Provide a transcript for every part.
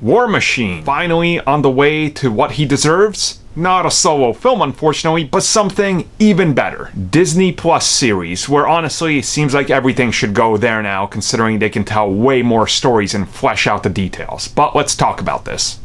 War Machine, finally on the way to what he deserves. Not a solo film, unfortunately, but something even better. Disney Plus series, where honestly it seems like everything should go there now, considering they can tell way more stories and flesh out the details. But let's talk about this.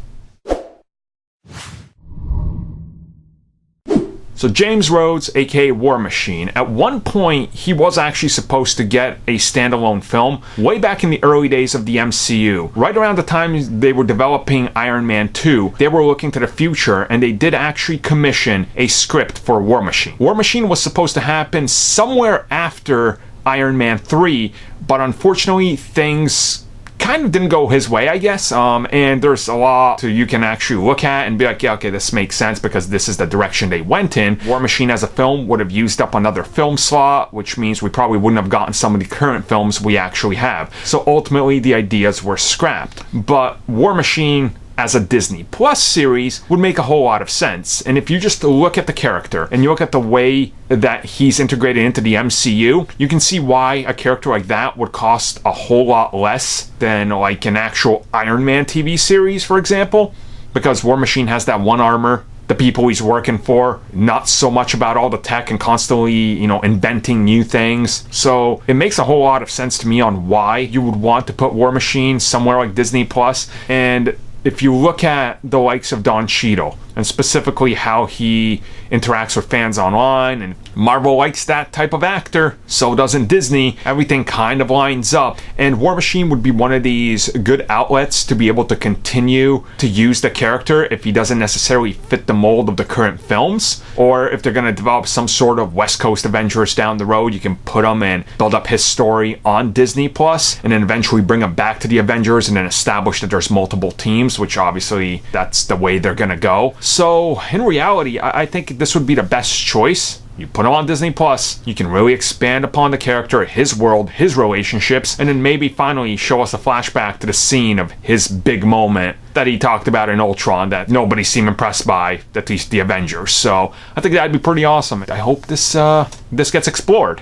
So James Rhodes, aka War Machine, at one point he was actually supposed to get a standalone film way back in the early days of the MCU. Right around the time they were developing Iron Man 2, they were looking to the future and they did actually commission a script for War Machine. War Machine was supposed to happen somewhere after Iron Man 3, but unfortunately things kind of didn't go his way, I guess, and there's a lot you can actually look at and be like, yeah, okay, this makes sense because this is the direction they went in. War Machine as a film would have used up another film slot, which means we probably wouldn't have gotten some of the current films we actually have. So ultimately the ideas were scrapped. But War Machine as a Disney Plus series would make a whole lot of sense. And if you just look at the character and you look at the way that he's integrated into the MCU, you can see why a character like that would cost a whole lot less than like an actual Iron Man TV series, for example, because War Machine has that one armor, the people he's working for, not so much about all the tech and constantly, inventing new things. So it makes a whole lot of sense to me on why you would want to put War Machine somewhere like Disney Plus. And if you look at the likes of Don Cheadle, and specifically how he interacts with fans online, and Marvel likes that type of actor, so doesn't Disney, everything kind of lines up. And War Machine would be one of these good outlets to be able to continue to use the character if he doesn't necessarily fit the mold of the current films, or if they're going to develop some sort of West Coast Avengers down the road, you can put him and build up his story on Disney Plus, and then eventually bring him back to the Avengers and then establish that there's multiple teams, which obviously that's the way they're going to go. So in reality, I think this would be the best choice. You put him on Disney Plus, you can really expand upon the character, his world, his relationships, and then maybe finally show us a flashback to the scene of his big moment that he talked about in Ultron that nobody seemed impressed by, at least the Avengers. So I think that'd be pretty awesome. I hope this gets explored.